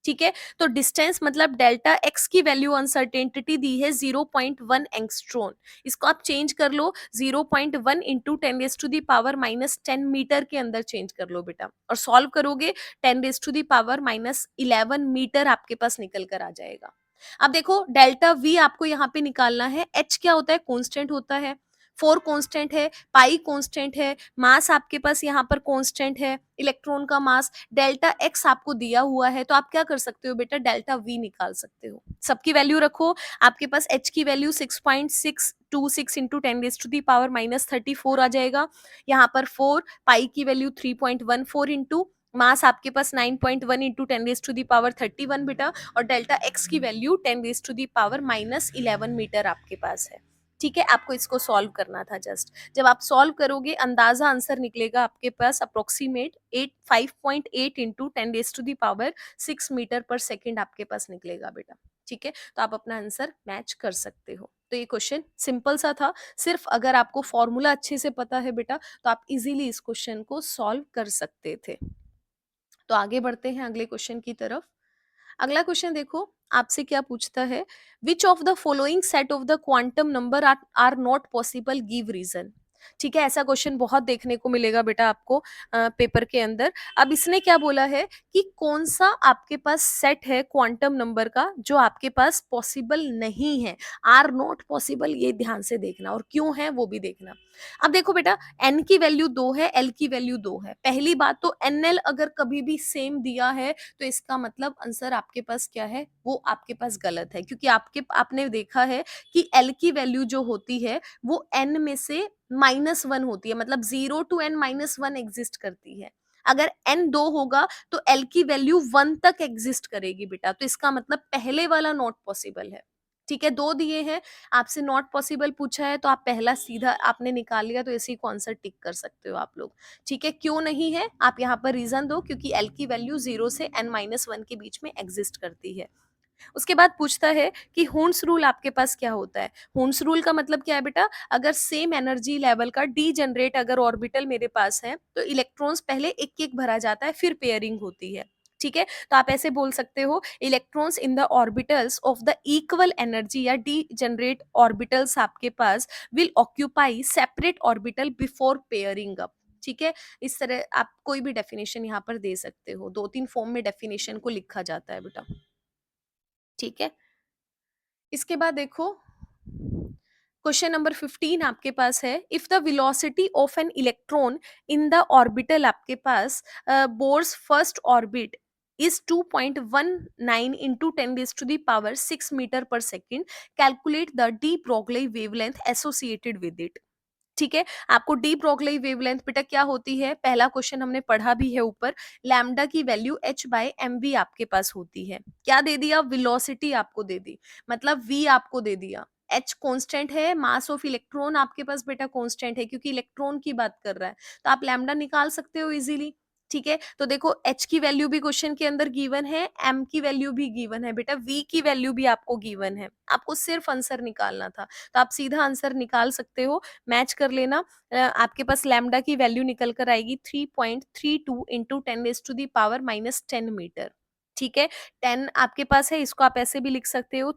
ठीक है, तो डिस्टेंस मतलब डेल्टा एक्स की वैल्यू अनसर्टेनिटी दी है 0.1 एंगस्ट्रॉन। इसको आप चेंज कर लो, 0.1 into 10 to the power -10 metre के अंदर चेंज कर लो बेटा, और सॉल्व करोगे 10 to the power -11 मीटर आपके पास निकल कर आ जाएगा। अब देखो डेल्टा वी आपको यहाँ पे निकालना है। एच क्या होता है? कॉन्स्टेंट होता है, 4 कांस्टेंट है, पाई कांस्टेंट है, मास आपके पास यहाँ पर कांस्टेंट है, इलेक्ट्रॉन का मास, डेल्टा एक्स आपको दिया हुआ है, तो आप क्या कर सकते हो बेटा? डेल्टा वी निकाल सकते हो। सबकी वैल्यू रखो, आपके पास एच की value 6.626 into 10 to the power -34 आ जाएगा। यहाँ पर 4, पाई की वैल्यू 3.14 इंटू मास आपके पास 9.1 इंटू 10 to the power 31 बेटा, और डेल्टा एक्स की value 10 to the power -11 metre आपके पास है। ठीक है, आपको इसको सॉल्व करना था जस्ट। जब आप सॉल्व करोगे अंदाजा आंसर निकलेगा आपके पास approximate 5.8 into 10 to the power 6 metre पर सेकेंड आपके पास निकलेगा बेटा। ठीक है, तो आप अपना आंसर मैच कर सकते हो। तो ये क्वेश्चन सिंपल सा था, सिर्फ अगर आपको फॉर्मूला अच्छे से पता है बेटा तो आप इजीली इस क्वेश्चन को सॉल्व कर सकते थे। तो आगे बढ़ते हैं अगले क्वेश्चन की तरफ। अगला क्वेश्चन देखो, आपसे क्या पूछता है? Which of the following set of the quantum number are not possible, give reason. ठीक है, ऐसा क्वेश्चन बहुत देखने को मिलेगा बेटा आपको पेपर के अंदर। अब इसने क्या बोला है कि कौन-सा आपके पास सेट है क्वांटम नंबर का जो आपके पास पॉसिबल नहीं है, आर नॉट पॉसिबल, ये ध्यान से देखना और क्यों है वो भी देखना। अब देखो बेटा, n की वैल्यू 2 है, l की वैल्यू 2 है। पहली बात तो nl अगर कभी भी सेम दिया है तो इसका मतलब आंसर आपके पास क्या है, वो आपके पास गलत है, क्योंकि आपने देखा है कि l की वैल्यू जो होती है वो n में से -1 होती है, मतलब 0 टू n -1 एग्जिस्ट करती है। अगर n 2 होगा तो l की वैल्यू 1 तक एग्जिस्ट करेगी बेटा, तो इसका मतलब पहले वाला नॉट पॉसिबल है। ठीक है, 2 दिए हैं, आपसे नॉट पॉसिबल पूछा है तो आप पहला सीधा आपने निकाल लिया, तो इसी को आंसर टिक कर सकते हो आप लोग। ठीक है, क्यों नहीं है आप यहाँ पर रीजन दो, क्योंकि l की वैल्यू 0 से n-1 के बीच में एग्जिस्ट करती है। उसके बाद पूछता है कि हुन्स रूल आपके पास क्या होता है। हुन्स रूल का मतलब क्या है बेटा, अगर सेम एनर्जी लेवल का डी जनरेट अगर ऑर्बिटल मेरे पास है तो इलेक्ट्रॉन्स पहले एक एक भरा जाता है, फिर पेयरिंग होती है। ठीक है, तो आप ऐसे बोल सकते हो, electrons in the orbitals of the equal energy या डी जनरेट ऑर्बिटल्स आपके पास will occupy separate orbital before pairing up. ठीक है, इस तरह आप कोई भी डेफिनेशन यहाँ पर दे सकते हो, 2-3 फॉर्म में डेफिनेशन को लिखा जाता है बेटा। ठीक है, इसके बाद देखो, क्वेश्चन नंबर 15 आपके पास है, if the velocity of an electron in the orbital आपके पास Bohr's first orbit is 2.19 into 10 raised to the power 6 meter per second, calculate the de Broglie wavelength associated with it। ठीक है, आपको de Broglie wavelength बेटा क्या होती है, पहला क्वेश्चन हमने पढ़ा भी है ऊपर, लैम्डा की value h by m v आपके पास होती है। क्या दे दिया, वेलोसिटी आपको दे दी, मतलब v आपको दे दिया। h कांस्टेंट है, मास ऑफ इलेक्ट्रॉन आपके पास बेटा कांस्टेंट है, क्योंकि इलेक्ट्रॉन की बात कर रहा है, तो आप लैम्डा निकाल सकते हो इजीली। ठीक है, तो देखो h की वैल्यू भी क्वेश्चन के अंदर गिवन है, m की वैल्यू भी गिवन है बेटा, v की वैल्यू भी आपको गिवन है, आपको सिर्फ आंसर निकालना था, तो आप सीधा आंसर निकाल सकते हो। मैच कर लेना, आपके पास लैम्डा की वैल्यू निकल कर आएगी 3.32 into 10 raise to the power -10 metre. ठीक है, 10 आपके पास है, इसको आप ऐसे भी लिख सकते हो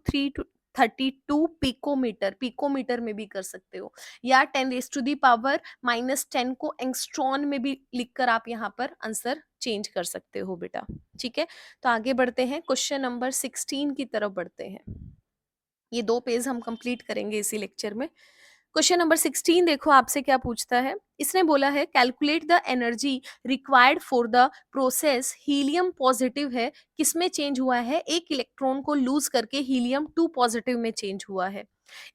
332 पिकोमीटर, पिकोमीटर में भी कर सकते हो, या 10 रेज टू दी पावर -10 को एंगस्ट्रॉन में भी लिखकर आप यहाँ पर आंसर चेंज कर सकते हो बेटा। ठीक है, तो आगे बढ़ते हैं, क्वेश्चन नंबर 16 की तरफ बढ़ते हैं। ये 2 पेज हम कंप्लीट करेंगे इसी लेक्चर में। क्वेश्चन नंबर 16 देखो आपसे क्या पूछता है। इसने बोला है, calculate the energy required for the process helium positive है, किसमें चेंज हुआ है, एक इलेक्ट्रॉन को लूज करके हीलियम 2 पॉजिटिव में चेंज हुआ है।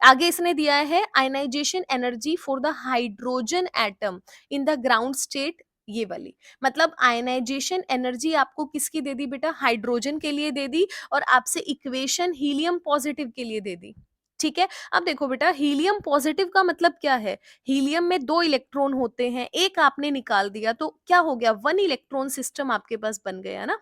आगे इसने दिया है ionization energy for the hydrogen atom in the ground state, ये वाली, मतलब आयनाइजेशन एनर्जी आपको किसकी दे दी बेटा, हाइड्रोजन के लिए दे दी, और आपसे इक्वेशन हीलियम पॉजिटिव के लिए दे दी। ठीक है, अब देखो बेटा, हीलियम पॉजिटिव का मतलब क्या है, हीलियम में 2 इलेक्ट्रॉन होते हैं, एक आपने निकाल दिया तो क्या हो गया, 1 इलेक्ट्रॉन सिस्टम आपके पास बन गया ना।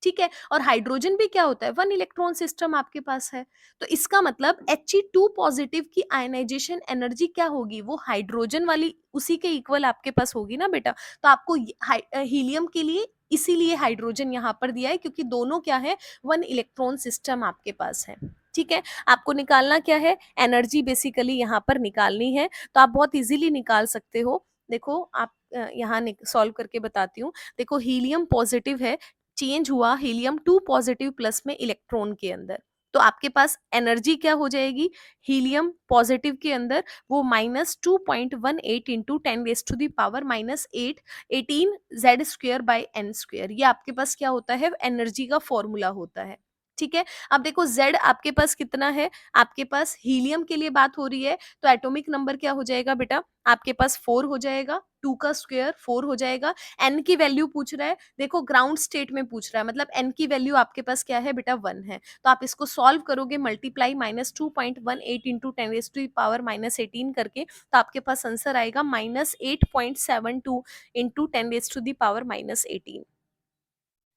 ठीक है, और हाइड्रोजन भी क्या होता है, 1 इलेक्ट्रॉन सिस्टम आपके पास है, तो इसका मतलब He2 पॉजिटिव की आयनाइजेशन एनर्जी क्या होगी, वो हाइड्रोजन वाली उसी के इक्वल आपके पास होगी ना बेटा। तो आपको हीलियम के लिए इसीलिए हाइड्रोजन यहाँ पर दिया है, क्योंकि दोनों क्या है, 1 इलेक्ट्रॉन सिस्टम आपके पास है। ठीक है, आपको निकालना क्या है, एनर्जी बेसिकली यहाँ पर निकालनी है, तो आप बहुत इजीली निकाल सकते हो। देखो आप यहाँ सॉल्व करके बताती हूँ। देखो हीलियम पॉजिटिव है, चेंज हुआ हीलियम 2 पॉजिटिव प्लस में इलेक्ट्रॉन के अंदर, तो आपके पास एनर्जी क्या हो जाएगी, हीलियम पॉजिटिव के अंदर वो -2.18 into 10 raise to the power -8 18 z square by n square, ये आपके पास क्या होता है, एनर्जी का फॉर्मूला होता है। ठीक है, अब देखो Z आपके पास कितना है, आपके पास हीलियम के लिए बात हो रही है, तो एटॉमिक नंबर क्या हो जाएगा बेटा, आपके पास 4 हो जाएगा, 2 का स्क्वायर 4 हो जाएगा। n की वैल्यू पूछ रहा है, देखो ग्राउंड स्टेट में पूछ रहा है, मतलब n की वैल्यू आपके पास क्या है बेटा, 1 है, तो आप इसको सॉल्व करोगे, multiply -2.18 into 10 raise to power -18 करके, तो आपके पास आंसर आएगा -8.72 इंटू 10 रेज टू पावर -18।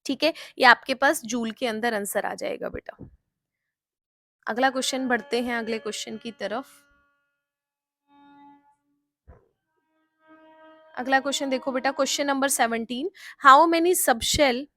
ठीक है, ये आपके पास जूल के अंदर आंसर आ जाएगा बेटा। अगला क्वेश्चन, बढ़ते हैं अगले क्वेश्चन की तरफ। अगला क्वेश्चन देखो बेटा, question number 17, how many subshell,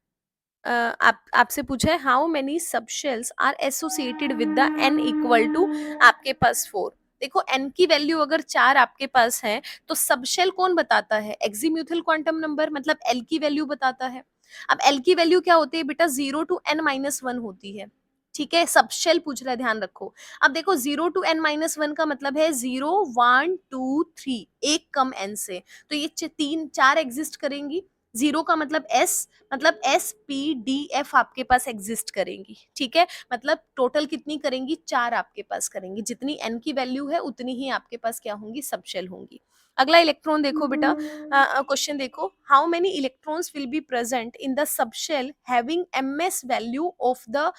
आपसे पूछा है how many subshells are associated with the n equal to आपके पास 4। देखो n की वैल्यू अगर 4 आपके पास है तो सब शेल कौन बताता है, एक्जीम्यूथल क्वांटम नंबर, मतलब l की वैल्यू बताता है। अब l की वैल्यू क्या होती है बेटा, 0 टू n-1 होती है। ठीक है, सब शेल पूछ रहा है, ध्यान रखो। अब देखो 0 टू n-1 का मतलब है 0 1 2 3, एक कम n से, तो ये तीन चार एग्जिस्ट करेंगी। 0 का मतलब s, मतलब s p d f आपके पास एग्जिस्ट करेंगी। ठीक है, मतलब टोटल कितनी करेंगी, 4 आपके पास करेंगी। जितनी n की वैल्यू है उतनी ही आपके पास क्या होंगी, सब शेल होंगी। अगला इलेक्ट्रॉन देखो बेटा, क्वेश्चन देखो, how many electrons will be present in the sub shell having ms value of the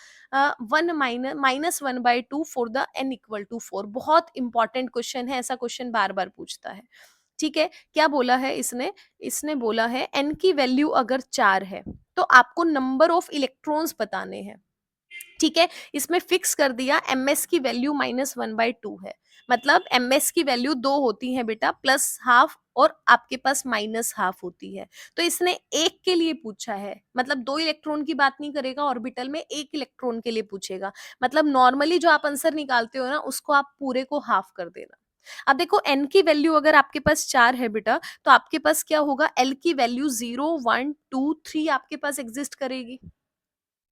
1 - 1/2 for the n equal to 4। बहुत इंपॉर्टेंट क्वेश्चन है, ऐसा क्वेश्चन बार बार पूछता है। ठीक है, क्या बोला है इसने, इसने बोला है n की वैल्यू अगर 4 है तो आपको नंबर ऑफ इलेक्ट्रॉन्स बताने हैं। ठीक है, इसमें फिक्स कर दिया ms की वैल्यू -1/2 है, मतलब ms की वैल्यू 2 होती है बेटा, प्लस हाफ और आपके पास माइनस हाफ होती है। तो इसने एक के लिए पूछा है, मतलब 2 इलेक्ट्रॉन की बात नहीं करेगा, ऑर्बिटल में एक इलेक्ट्रॉन के लिए पूछेगा। मतलब नॉर्मली जो आप आंसर निकालते हो ना, उसको आप पूरे को हाफ कर देना। अब देखो n की वैल्यू अगर आपके पास 4 है बेटा, तो आपके पास क्या होगा, l की वैल्यू 0 1 2 3 आपके पास एग्जिस्ट करेगी।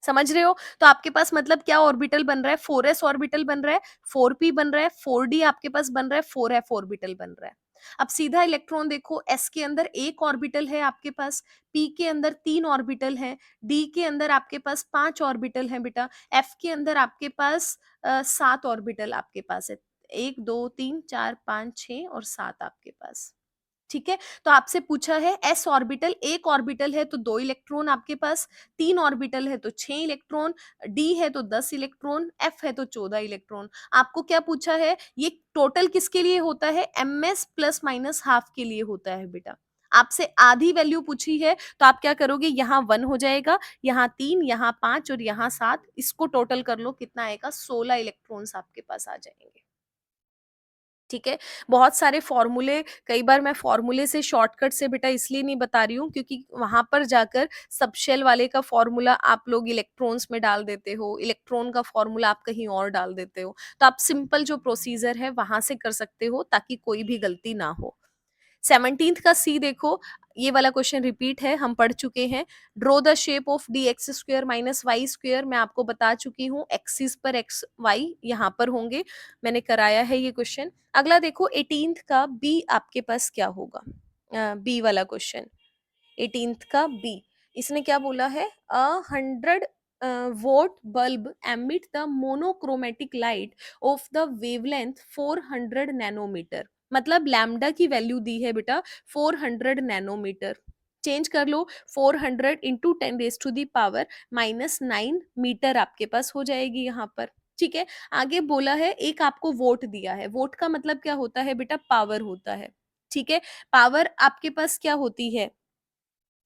समझ रहे हो? तो आपके पास मतलब क्या ऑर्बिटल बन रहा है, 4s ऑर्बिटल बन रहा है, 4p बन रहा है, 4d आपके पास बन रहा है, 4f ऑर्बिटल बन रहा है। अब सीधा इलेक्ट्रॉन देखो, s के अंदर एक ऑर्बिटल है आपके पास, p के अंदर 3 ऑर्बिटल है, d के अंदर आपके पास 5 ऑर्बिटल है बेटा, f के अंदर आपके पास 7 ऑर्बिटल आपके पास है। 1 2 3 4 5 6 और 7 आपके पास। ठीक है, तो आपसे पूछा है एस ऑर्बिटल, एक ऑर्बिटल है तो 2 इलेक्ट्रॉन आपके पास, 3 ऑर्बिटल है तो 6 इलेक्ट्रॉन, डी है तो 10 इलेक्ट्रॉन, एफ है तो 14 इलेक्ट्रॉन। आपको क्या पूछा है, ये टोटल किसके लिए होता है, एमएस प्लस माइनस हाफ के लिए होता है बेटा। आपसे आधी वैल्यू पूछी है तो आप क्या करोगे, यहाँ 1 हो जाएगा, यहाँ 3, यहाँ 5 और यहाँ 7, इसको टोटल कर लो, कितना आएगा, 16 इलेक्ट्रॉन्स आपके पास आ जाएंगे। ठीक है, बहुत सारे फॉर्मूले, कई बार मैं फॉर्मूले से शॉर्टकट से बेटा इसलिए नहीं बता रही हूँ क्योंकि वहां पर जाकर सब शेल वाले का फॉर्मूला आप लोग इलेक्ट्रॉन्स में डाल देते हो, इलेक्ट्रॉन का फॉर्मूला आप कहीं और डाल देते हो। तो आप सिंपल जो प्रोसीजर है वहां से कर सकते हो ताकि कोई भी गलती ना हो। 17th का सी देखो, ये वाला क्वेश्चन रिपीट है, हम पढ़ चुके हैं। Draw the shape of d x square minus y square, मैं आपको बता चुकी हूँ, एक्सिस पर एक्स वाई यहाँ पर होंगे, मैंने कराया है ये क्वेश्चन। अगला देखो 18th का बी आपके पास क्या होगा, बी वाला क्वेश्चन, 18th का बी, इसने क्या बोला है, 100 watt bulb emit the monochromatic light of the wavelength 400 nanometre, मतलब लैम्डा की वैल्यू दी है बेटा 400 नैनोमीटर। चेंज कर लो, 400 इंटू 10 -9 मीटर आपके पास हो जाएगी यहाँ पर। ठीक है, आगे बोला है एक आपको वोट दिया है, वोट का मतलब क्या होता है बेटा, पावर होता है। ठीक है, पावर आपके पास क्या होती है,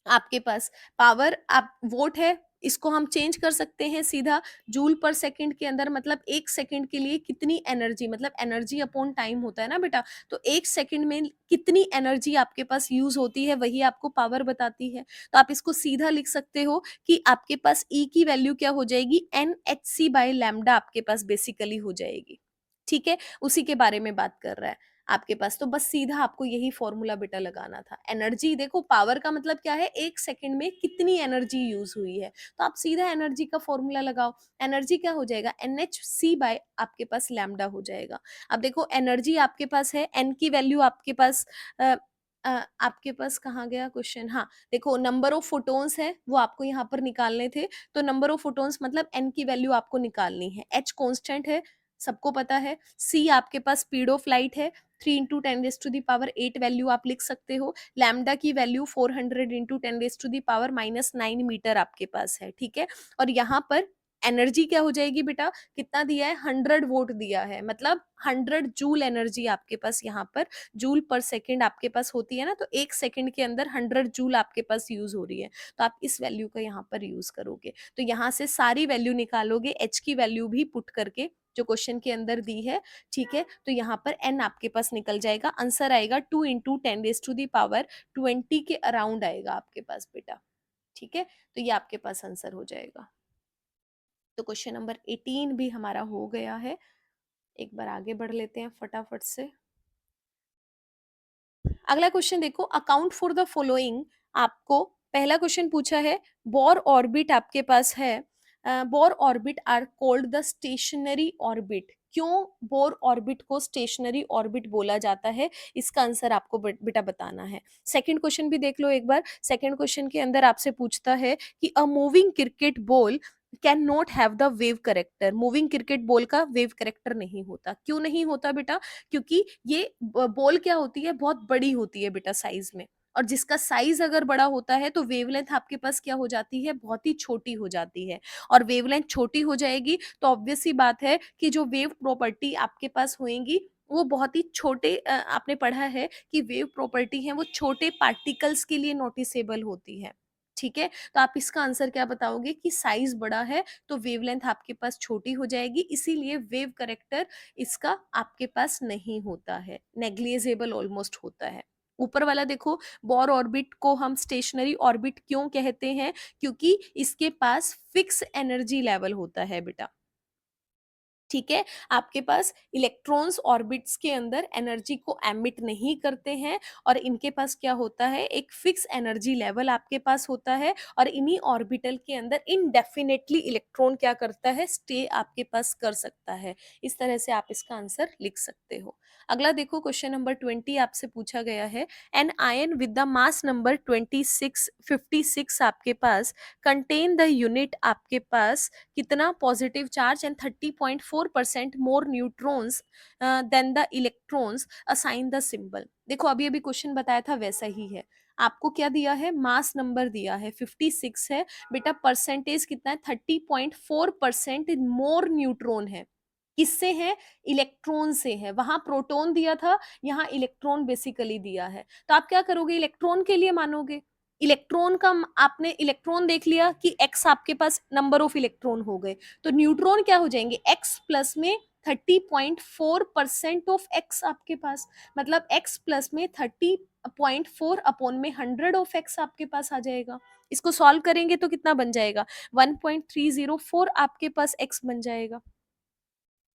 आपके पास पावर आप वोट है, इसको हम चेंज कर सकते हैं सीधा जूल पर सेकंड के अंदर, मतलब एक सेकंड के लिए कितनी एनर्जी, मतलब एनर्जी अपॉन टाइम होता है ना बेटा, तो एक सेकंड में कितनी एनर्जी आपके पास यूज होती है वही आपको पावर बताती है। तो आप इसको सीधा लिख सकते हो कि आपके पास ई की वैल्यू क्या हो जाएगी, n h c by lambda आपके पास बेसिकली हो जाएगी। ठीक है, उसी के बारे में बात कर रहा है आपके पास, तो बस सीधा आपको यही फॉर्मूला बेटा लगाना था। एनर्जी देखो, पावर का मतलब क्या है, एक सेकंड में कितनी एनर्जी यूज हुई है, तो आप सीधा एनर्जी का फॉर्मूला लगाओ। एनर्जी क्या हो जाएगा, एन एच सी बाय आपके पास लैम्डा हो जाएगा। अब देखो एनर्जी आपके पास है, एन की वैल्यू आपके पास आपके पास कहाँ गया क्वेश्चन, हाँ देखो नंबर ऑफ फोटोन्स है वो आपको यहाँ पर निकालने थे, तो नंबर ऑफ फोटोन्स मतलब एन की वैल्यू आपको निकालनी है, एच कांस्टेंट है सबको पता है, सी आपके पास स्पीड ऑफ लाइट है, 3 × 10⁸ वैल्यू आप लिख सकते हो, लैम्डा की वैल्यू 400 × 10⁻⁹ मीटर आपके पास है। ठीक है, और यहाँ पर एनर्जी क्या हो जाएगी बेटा, कितना दिया है, 100 वोट दिया है, मतलब 100 जूल एनर्जी आपके पास यहाँ पर, जूल पर सेकंड आपके पास होती है ना, तो एक सेकंड के अंदर 100 जूल आपके पास यूज हो रही है, तो आप इस वैल्यू का यहाँ पर यूज करोगे, तो यहाँ से सारी वैल्यू निकालोगे, एच की वैल्यू भी पुट करके जो क्वेश्चन के अंदर दी है। ठीक है, तो यहाँ पर एन आपके पास निकल जाएगा, आंसर आएगा 2 × 10⁻20 के अराउंड आएगा आपके पास बेटा। ठीक है, तो ये आपके पास आंसर हो जाएगा। तो क्वेश्चन नंबर 18 भी हमारा हो गया है। एक बार आगे बढ़ लेते हैं फटाफट से। अगला क्वेश्चन देखो, अकाउंट फॉर द फॉलोइंग। आपको पहला क्वेश्चन पूछा है, बोर ऑर्बिट आपके पास है। Bohr orbit are called the stationary orbit. क्यों बोर ऑर्बिट को स्टेशनरी ऑर्बिट बोला जाता है, इसका आंसर आपको बेटा बताना है। सेकंड क्वेश्चन भी देख लो एक बार। सेकंड क्वेश्चन के अंदर आपसे पूछता है कि a moving cricket ball can not have the wave character. Moving cricket ball का वेव करेक्टर नहीं होता। क्यों नहीं होता बेटा? क्योंकि ये बॉल क्या होती है, बहुत बड़ी होती है बेटा साइज में, और जिसका साइज अगर बड़ा होता है तो वेवलेंथ आपके पास क्या हो जाती है, बहुत ही छोटी हो जाती है। और वेवलेंथ छोटी हो जाएगी तो ऑब्वियस सी बात है कि जो वेव प्रॉपर्टी आपके पास होएंगी वो बहुत ही छोटे, आपने पढ़ा है कि वेव प्रॉपर्टी है वो छोटे पार्टिकल्स के लिए नोटिसेबल होती है। ठीक है, तो आप इसका आंसर क्या बताओगे कि साइज बड़ा है तो वेवलेंथ आपके पास छोटी हो जाएगी, इसीलिए वेव करेक्टर इसका आपके पास नहीं होता है, नेग्लिजिबल ऑलमोस्ट होता है। ऊपर वाला देखो, बोर ऑर्बिट को हम स्टेशनरी ऑर्बिट क्यों कहते हैं? क्योंकि इसके पास फिक्स एनर्जी लेवल होता है बेटा। ठीक है, आपके पास इलेक्ट्रॉन्स ऑर्बिट्स के अंदर एनर्जी को एमिट नहीं करते हैं, और इनके पास क्या होता है, एक फिक्स एनर्जी लेवल आपके पास होता है, और इन्हीं ऑर्बिटल के अंदर इनडेफिनेटली इलेक्ट्रॉन क्या करता है, स्टे आपके पास कर सकता है। इस तरह से आप इसका आंसर लिख सकते हो। अगला देखो, क्वेश्चन नंबर 20 आपसे पूछा गया है, an ion with the mass number 56 आपके पास कंटेन द यूनिट आपके पास कितना positive charge and 30.4% more neutrons than the electrons, assign the symbol. देखो अभी अभी क्वेश्चन बताया था वैसा ही है। आपको क्या दिया है, मास नंबर दिया है 56 है बेटा, परसेंटेज कितना है, 30.4% मोर न्यूट्रॉन है। किससे है, इलेक्ट्रॉन से है। वहां प्रोटॉन दिया था, यहाँ इलेक्ट्रॉन बेसिकली दिया है। तो आप क्या करोगे, इलेक्ट्रॉन के लिए मानोगे। इलेक्ट्रॉन का आपने इलेक्ट्रॉन देख लिया कि एक्स आपके पास नंबर ऑफ इलेक्ट्रॉन हो गए, तो न्यूट्रॉन क्या हो जाएंगे, एक्स प्लस में 30.4% ऑफ एक्स आपके पास, मतलब एक्स प्लस में 30.4 अपॉन में 100 ऑफ एक्स आपके पास आ जाएगा। इसको सॉल्व करेंगे तो कितना बन जाएगा, 1.304 आपके पास एक्स बन जाएगा।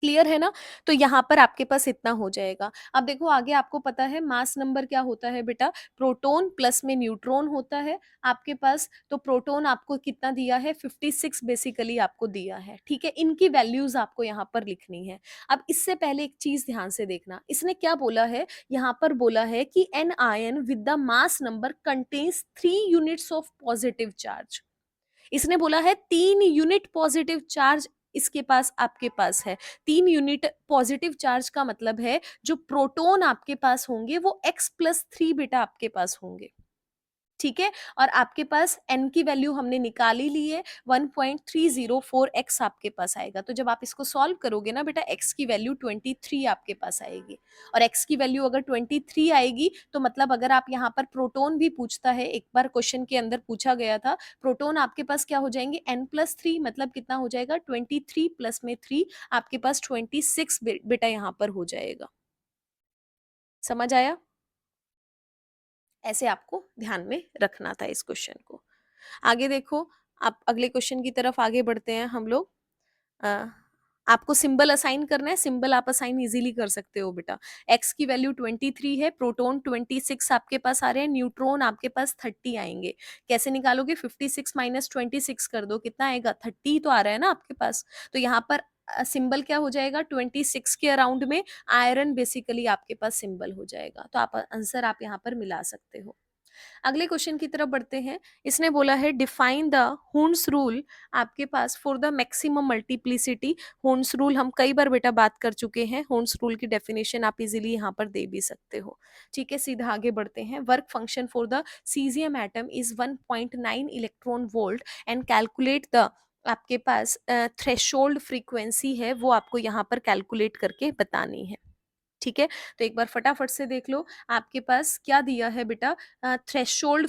क्लियर है ना? तो यहाँ पर आपके पास इतना हो जाएगा। अब देखो आगे आपको पता है मास नंबर क्या होता है बेटा, प्रोटॉन प्लस में न्यूट्रॉन होता है आपके पास। तो प्रोटॉन आपको कितना दिया है, 56 बेसिकली आपको दिया है। ठीक है, इनकी वैल्यूज आपको यहाँ पर लिखनी है। अब इससे पहले एक चीज ध्यान से देखना, इसने क्या बोला है, यहाँ पर बोला है कि an ion with the mass number contains 3 units of positive charge. इसने बोला है 3 यूनिट पॉजिटिव चार्ज इसके पास आपके पास है। 3 यूनिट पॉजिटिव चार्ज का मतलब है जो प्रोटॉन आपके पास होंगे वो x+3 बेटा आपके पास होंगे। ठीक है, और आपके पास n की वैल्यू हमने निकाल ही ली है, 1.304 x आपके पास आएगा। तो जब आप इसको सॉल्व करोगे ना बेटा, x की वैल्यू 23 आपके पास आएगी, और x की वैल्यू अगर 23 आएगी तो मतलब अगर आप यहाँ पर प्रोटॉन भी पूछता है, एक बार क्वेश्चन के अंदर पूछा गया था, प्रोटॉन आपके पास क्या हो जाएंगे, n+3, मतलब कितना हो जाएगा, 23 प्लस में 3 आपके पास 26 बेटा यहाँ पर हो जाएगा। समझ आया? ऐसे आपको ध्यान में रखना था इस क्वेश्चन को। आगे देखो, आप अगले क्वेश्चन की तरफ आगे बढ़ते हैं हम लोग। अ, आपको सिंबल असाइन करना है, सिंबल आप असाइन इजीली कर सकते हो बेटा। एक्स की वैल्यू 23 है, प्रोटॉन 26 आपके पास आ रहे हैं, न्यूट्रॉन आपके पास 30 आएंगे। कैसे निकालोगे, 56 माइनस 26 कर दो, कितना आएगा, 30 तो आ रहा है ना आपके पास। तो यहाँ पर सिंबल क्या हो जाएगा, 26 के अराउंड में आयरन बेसिकली आपके पास सिंबल हो जाएगा। तो आप आंसर आप यहाँ पर मिला सकते हो। अगले क्वेश्चन की तरफ बढ़ते हैं। इसने बोला है डिफाइन द हुन्स रूल आपके पास for the maximum multiplicity. Hund's rule हम कई बार बेटा बात कर चुके हैं, हुन्स रूल की डेफिनेशन आप इजीली यहाँ पर दे भी सकते हो। ठीक है, सीधा आगे बढ़ते हैं। Work function for the caesium atom is 1.9 electron volt and calculate the, आपके पास थ्रेशोल्ड फ्रीक्वेंसी है वो आपको यहाँ पर कैलकुलेट करके बतानी है। ठीक है, तो एक बार फटाफट से देख लो, आपके पास क्या दिया है बेटा, थ्रेशोल्ड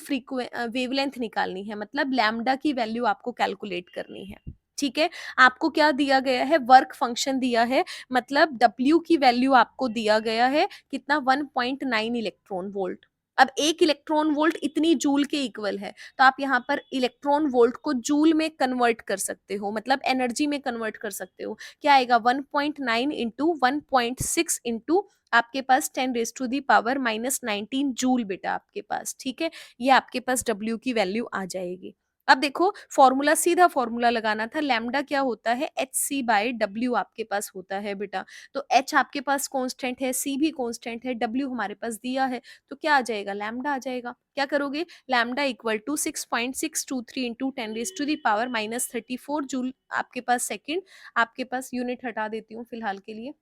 वेवलेंथ निकालनी है, मतलब लैम्डा की वैल्यू आपको कैलकुलेट करनी है। ठीक है, आपको क्या दिया गया है, वर्क फंक्शन दिया है, मतलब W की वैल्यू आपको दिया गया है कितना, 1.9 इलेक्ट्रॉन वोल्ट। अब 1 इलेक्ट्रॉन वोल्ट इतनी जूल के इक्वल है, तो आप यहाँ पर इलेक्ट्रॉन वोल्ट को जूल में कन्वर्ट कर सकते हो, मतलब एनर्जी में कन्वर्ट कर सकते हो। क्या आएगा 1.9 इंटू 1.6 इंटू आपके पास 10⁻⁻19 जूल बेटा आपके पास, ठीक है। ये आपके पास W की वैल्यू आ जाएगी। अब देखो फॉर्मूला, सीधा फॉर्मूला लगाना था, लैम्डा क्या होता है, hc/W आपके पास होता है बेटा। तो h आपके पास कांस्टेंट है, c भी कांस्टेंट है, W हमारे पास दिया है, तो क्या आ जाएगा, लैम्डा आ जाएगा। क्या करोगे, lambda equal to 6.623 into 10⁻⁻34 joule आपके पास सेकेंड, आपके पास यूनिट हटा देती हूँ फिलहाल के लिए,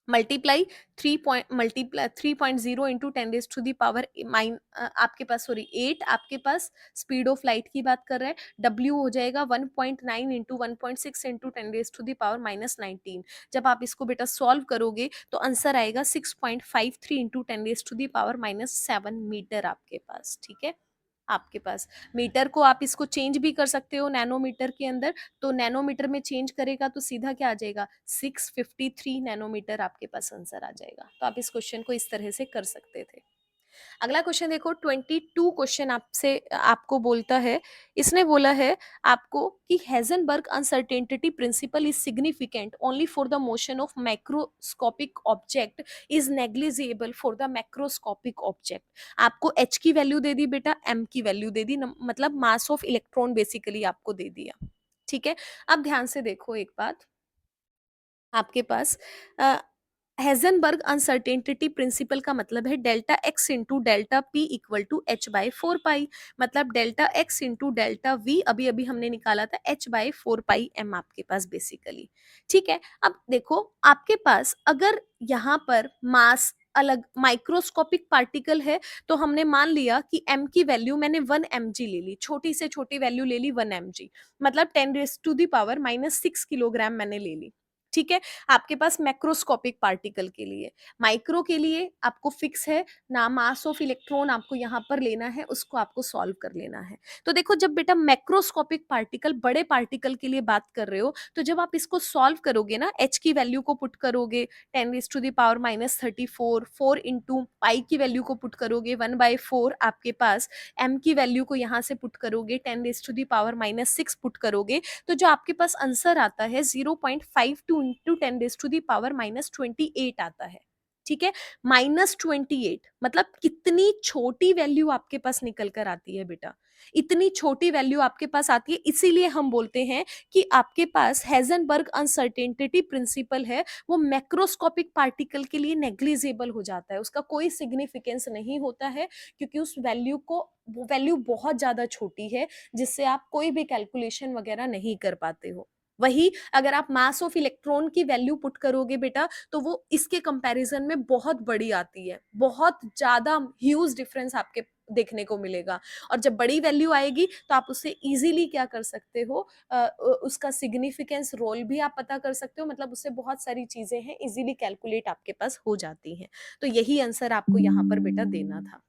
मल्टीप्लाई 3.0 इंटू 10⁻⁻, आपके पास सॉरी 8, आपके पास स्पीड ऑफ लाइट की बात कर रहे हैं, डब्ल्यू हो जाएगा 1.9 इंटू 1.6 इंटू 10⁻⁻19। जब आप इसको बेटा सॉल्व करोगे तो आंसर आएगा 6.53 इंटू 10⁻⁻7 मीटर आपके पास, ठीक है। आपके पास मीटर को आप इसको चेंज भी कर सकते हो नैनोमीटर के अंदर, तो नैनोमीटर में चेंज करेगा तो सीधा क्या आ जाएगा, 653 नैनोमीटर आपके पास आंसर आ जाएगा। तो आप इस क्वेश्चन को इस तरह से कर सकते थे। अगला क्वेश्चन देखो, 22 क्वेश्चन आपसे आपको बोलता है, इसने बोला है आपको कि Heisenberg uncertainty principal is significant only for the motion of microscopic object, is negligible for the macroscopic object. आपको एच की वैल्यू दे दी बेटा, एम की वैल्यू दे दी, मतलब मास ऑफ इलेक्ट्रॉन बेसिकली आपको दे दिया, ठीक है। अब ध्यान से देखो एक बात, आपके पास हेजनबर्ग अनसर्टेनिटी प्रिंसिपल का मतलब है delta x into delta p equal to h/4 pi, मतलब delta x into delta v अभी अभी हमने निकाला था h/4 पाई m आपके पास बेसिकली, ठीक है। अब देखो आपके पास अगर यहाँ पर मास अलग माइक्रोस्कोपिक पार्टिकल है, तो हमने मान लिया कि m की वैल्यू मैंने 1 mg ले ली, छोटी से छोटी वैल्यू ले ली 1 mg, मतलब 10⁻⁻6 किलोग्राम मैंने ले ली, ठीक है। आपके पास मैक्रोस्कोपिक पार्टिकल के लिए, माइक्रो के लिए आपको फिक्स है ना, मास ऑफ इलेक्ट्रॉन आपको यहाँ पर लेना है, उसको आपको सॉल्व कर लेना है। तो देखो जब बेटा मैक्रोस्कोपिक पार्टिकल, बड़े पार्टिकल के लिए बात कर रहे हो, तो जब आप इसको सॉल्व करोगे ना, एच की वैल्यू को पुट करोगे 10⁻⁻34, 4 इंटू पाई की वैल्यू को पुट करोगे 1/4, आपके पास एम की वैल्यू को यहाँ से पुट करोगे 10⁻⁻6 पुट करोगे, तो जो आपके पास आंसर आता है 0.52 इंटू 10⁻⁻28 आता है, ठीक है। -28 मतलब कितनी छोटी वैल्यू आपके पास निकल कर आती है बेटा, इतनी छोटी वैल्यू आपके पास आती है, इसीलिए हम बोलते हैं कि आपके पास हेजनबर्ग अनसर्टेनिटी प्रिंसिपल है, वो मैक्रोस्कोपिक पार्टिकल के लिए नेग्लिजिबल हो जाता है, उसका कोई सिग्निफिकेंस नहीं होता है, क्योंकि उस वैल्यू को, वो वैल्यू बहुत ज्यादा छोटी है, जिससे आप कोई भी कैलकुलेशन वगैरह नहीं कर पाते हो। वही अगर आप मास ऑफ इलेक्ट्रॉन की वैल्यू पुट करोगे बेटा, तो वो इसके कंपैरिजन में बहुत बड़ी आती है, बहुत ज्यादा ह्यूज डिफरेंस आपके देखने को मिलेगा। और जब बड़ी वैल्यू आएगी तो आप उससे इजीली क्या कर सकते हो, उसका सिग्निफिकेंस रोल भी आप पता कर सकते हो, मतलब उससे बहुत सारी चीजें हैं इजीली कैलकुलेट आपके पास हो जाती हैं। तो यही आंसर आपको यहाँ पर बेटा देना था।